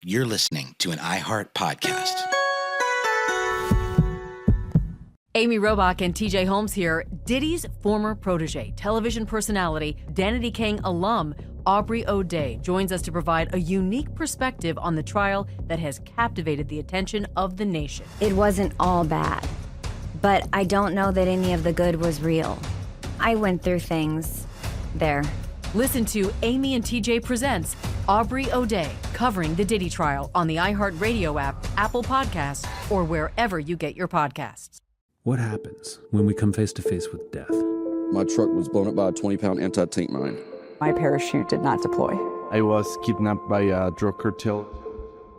You're listening to an iHeart podcast. Amy Robach and TJ Holmes here. Diddy's former protege, television personality, Danity Kane alum, Aubrey O'Day joins us to provide a unique perspective on the trial that has captivated the attention of the nation. It wasn't all bad, but I don't know that any of the good was real. I went through things there. Listen to Amy and TJ Presents Aubrey O'Day, covering the Diddy trial on the iHeartRadio app, Apple Podcasts, or wherever you get your podcasts. What happens when we come face to face with death? My truck was blown up by a 20-pound anti-tank mine. My parachute did not deploy. I was kidnapped by a drug cartel.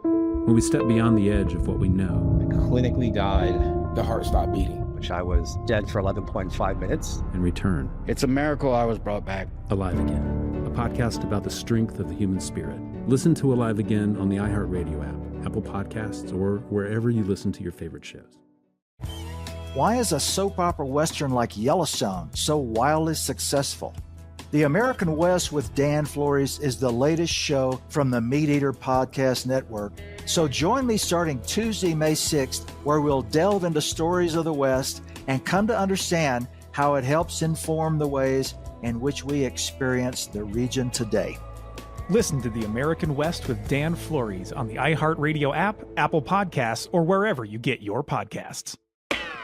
When we step beyond the edge of what we know. I clinically died. The heart stopped beating. Which I was dead for 11.5 minutes. And return. It's a miracle I was brought back. Alive Again, a podcast about the strength of the human spirit. Listen to Alive Again on the iHeartRadio app, Apple Podcasts, or wherever you listen to your favorite shows. Why is a soap opera western like Yellowstone so wildly successful? The American West with Dan Flores is the latest show from the Meat Eater Podcast Network. So join me starting Tuesday, May 6th, where we'll delve into stories of the West and come to understand how it helps inform the ways in which we experience the region today. Listen to The American West with Dan Flores on the iHeartRadio app, Apple Podcasts, or wherever you get your podcasts.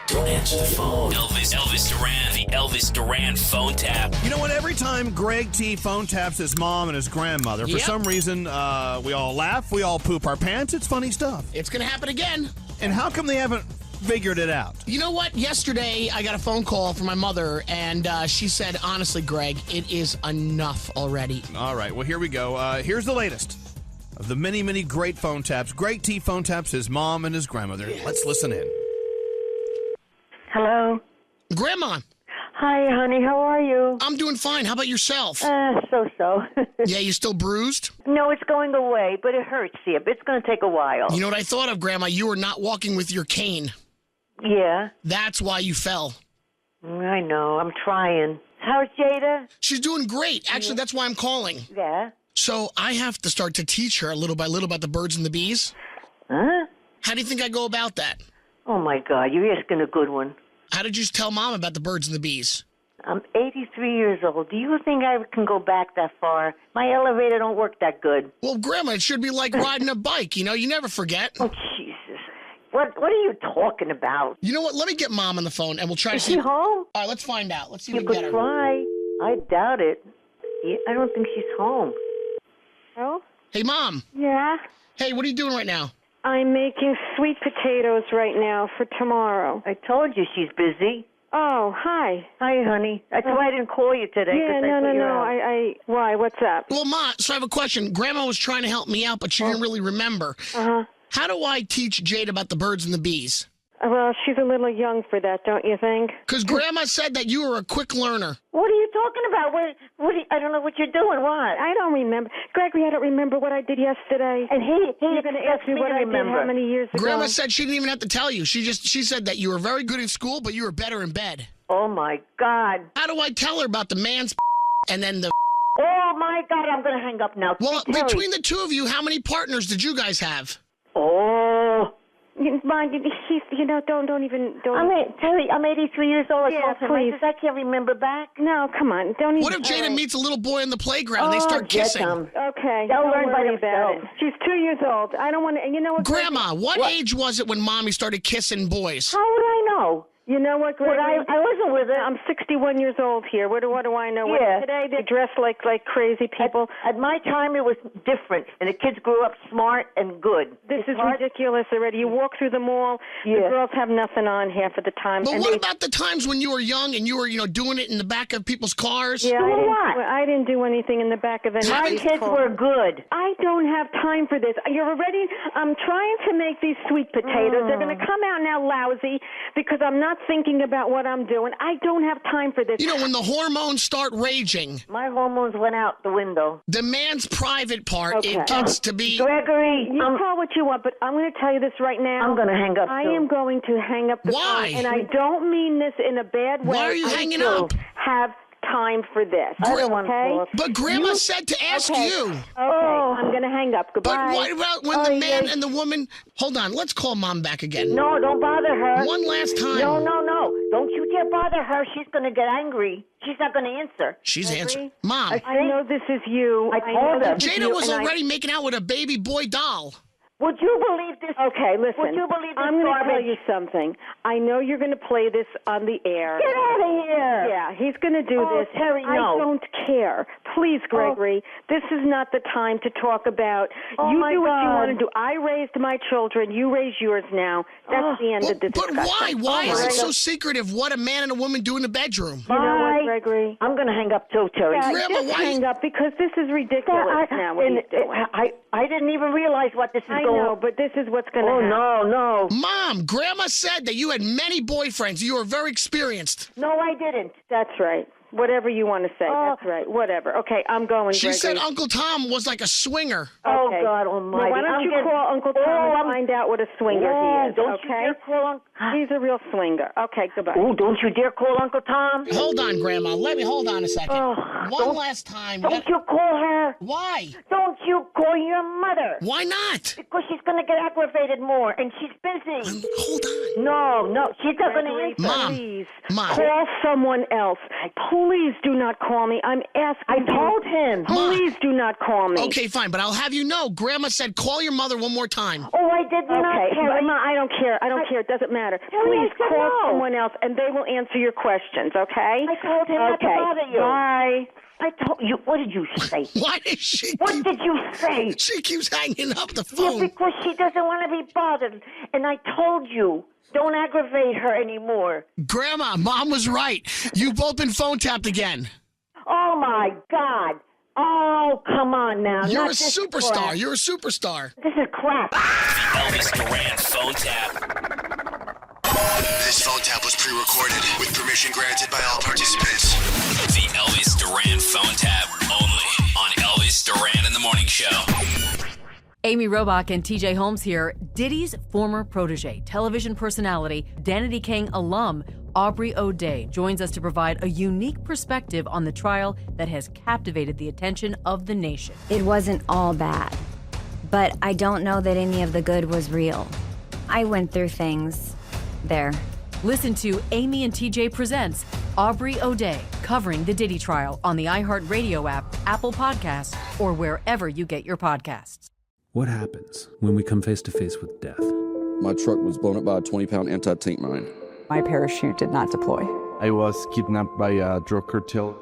Don't answer the phone. Elvis Duran, the Elvis Duran phone tap. You know what? Every time Greg T phone taps his mom and his grandmother, for some reason, we all laugh, we all poop our pants. It's funny stuff. It's going to happen again. And how come they haven't figured it out? You know what? Yesterday, I got a phone call from my mother, and she said, honestly, Greg, it is enough already. All right, well, here we go. Here's the latest of the many, many great phone taps. Greg T phone taps his mom and his grandmother. Let's listen in. Hello? Grandma. Hi, honey. How are you? I'm doing fine. How about yourself? So-so. Yeah, you still bruised? No, it's going away, but it hurts, see. It's going to take a while. You know what I thought of, Grandma? You were not walking with your cane. Yeah? That's why you fell. I know. I'm trying. How's Jada? She's doing great. Actually, that's why I'm calling. Yeah? So I have to start to teach her little by little about the birds and the bees. Huh? How do you think I go about that? Oh, my God. You're asking a good one. How did you tell Mom about the birds and the bees? I'm 83 years old. Do you think I can go back that far? My elevator don't work that good. Well, Grandma, it should be like riding a bike. You know, you never forget. Oh, Jesus. What are you talking about? You know what? Let me get Mom on the phone, and we'll try to see. Is she home? All right, let's find out. Let's see if you we can get could her. try. I doubt it. I don't think she's home. Oh? Hey, Mom. Yeah? Hey, what are you doing right now? I'm making sweet potatoes right now for tomorrow. I told you she's busy. Oh, hi. Hi, honey. That's why I didn't call you today. Yeah, no. Why? What's up? Well, Ma, so I have a question. Grandma was trying to help me out, but she didn't really remember. Uh-huh. How do I teach Jade about the birds and the bees? Well, she's a little young for that, don't you think? Because Grandma said that you were a quick learner. What are you talking about? I don't know what you're doing. What? I don't remember. Gregory, I don't remember what I did yesterday. And you're going to ask me what I did how many years ago. Grandma said she didn't even have to tell you. She said that you were very good in school, but you were better in bed. Oh, my God. How do I tell her about the man's and then the... Oh, my God, I'm going to hang up now. Well, between the two of you, how many partners did you guys have? Oh... Don't even. Terry, I'm 83 years old. Yeah, please. I can't remember back. No, come on. Don't even. What if Jada meets a little boy on the playground and they start kissing? Okay. They'll learn by worry about themselves. it. She's 2 years old. I don't want to. You know what? Grandma, what age was it when Mommy started kissing boys? How would I know? You know what, Gregory? I wasn't with it. I'm 61 years old here. What do I know? Yeah. Today they dress like crazy people. At my time, it was different, and the kids grew up smart and good. This is ridiculous already. You walk through the mall, the girls have nothing on half of the time. But what about the times when you were young and you were, doing it in the back of people's cars? Yeah, I didn't do anything in the back of anybody's car. My kids were good. I don't have time for this. I'm trying to make these sweet potatoes. They're going to come out now lousy because I'm not thinking about what I'm doing. I don't have time for this. When the hormones start raging. My hormones went out the window. The man's private part, it gets to be... Gregory, you call what you want, but I'm going to tell you this right now. I'm going to hang up. I am going to hang up the Why? phone, and I don't mean this in a bad way. Why are you hanging up? Have time for this. I don't want to talk. But Grandma said to ask you. Okay, I'm going to hang up. Goodbye. But what about when the man and the woman... Hold on, let's call Mom back again. No, don't bother her. One last time. No. Don't you dare bother her. She's going to get angry. She's not going to answer. She's answering. Mom. I know this is you. I told her. Jada was already making out with a baby boy doll. Would you believe this? Okay, listen. Would you believe this I'm going to tell garbage? you something. I know you're going to play this on the air. Get out of here. Yeah, he's going to do this. Terry, I no. don't care. Please, Gregory, this is not the time to talk about. You my do what you God. want to do. I raised my children. You raise yours now. That's the end of the discussion. But why? Why is it right? so secretive what a man and a woman do in the bedroom? You know what, Gregory? I'm going to hang up too, Terry. Yeah, Grandma, just why- hang up because this is ridiculous now. What he's doing. I didn't even realize what this is I going know, but this is what's going to happen. no. Mom, Grandma said that you had many boyfriends. You were very experienced. No, I didn't. That's right. Whatever you want to say. That's right. Whatever. Okay, I'm going, She Gregory. said Uncle Tom was like a swinger. Oh, Okay. God Well, almighty. why don't you call Uncle Tom and find out what a swinger he is, don't okay? you dare call He's a real swinger. Okay, goodbye. Oh, don't you dare call Uncle Tom. Hold on, Grandma. Hold on a second. Oh, One last time. Don't you call her. Why? Don't you call your mother. Why not? Because she's going to get aggravated more, and she's busy. Hold on. No, she's not going to answer. Mom. Please, Mom. call someone else. Please do not call me. I'm asking I you. told him. Please do not call me. Okay, fine, but I'll have you know, Grandma said call your mother one more time. Oh, I did not. Okay, Terry. Ma, I don't care. I don't care. It doesn't matter. Terry, I Please said call no. someone else, and they will answer your questions, okay? I told him not to bother you. Bye. I told you. What did you say? Why did she What did you say? She keeps hanging up the Yeah, phone. because she doesn't want to be bothered. And I told you, don't aggravate her anymore. Grandma, Mom was right. You've both been phone tapped again. Oh, my God. Oh, come on now. You're Not a this superstar. crap. You're a superstar. This is crap. The Elvis Duran phone tap. This phone tap was pre-recorded with permission granted by all participants. The Elvis Duran phone tap only on Elvis Duran in the Morning Show. Amy Robach and TJ Holmes here. Diddy's former protege, television personality, Danity Kane alum, Aubrey O'Day joins us to provide a unique perspective on the trial that has captivated the attention of the nation. It wasn't all bad, but I don't know that any of the good was real. I went through things there. Listen to Amy and TJ Presents Aubrey O'Day covering the Diddy trial on the iHeartRadio app, Apple Podcasts, or wherever you get your podcasts. What happens when we come face to face with death? My truck was blown up by a 20-pound anti-tank mine. My parachute did not deploy. I was kidnapped by a drug cartel.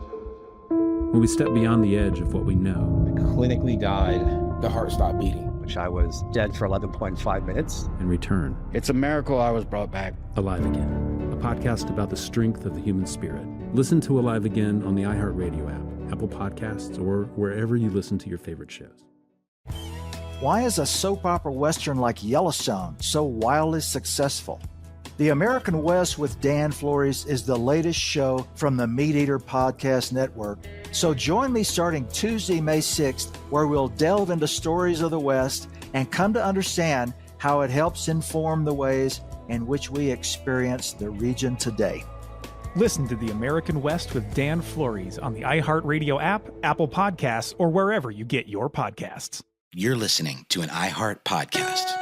When we step beyond the edge of what we know I clinically died. The heart stopped beating. Which I was dead for 11.5 minutes. and return It's a miracle I was brought back. alive again. A podcast about the strength of the human spirit. Listen to Alive Again on the iHeartRadio app, Apple Podcasts, or wherever you listen to your favorite shows. Why is a soap opera western like Yellowstone so wildly successful? The American West with Dan Flores is the latest show from the Meat Eater Podcast Network. So join me starting Tuesday, May 6th, where we'll delve into stories of the West and come to understand how it helps inform the ways in which we experience the region today. Listen to The American West with Dan Flores on the iHeartRadio app, Apple Podcasts, or wherever you get your podcasts. You're listening to an iHeart podcast.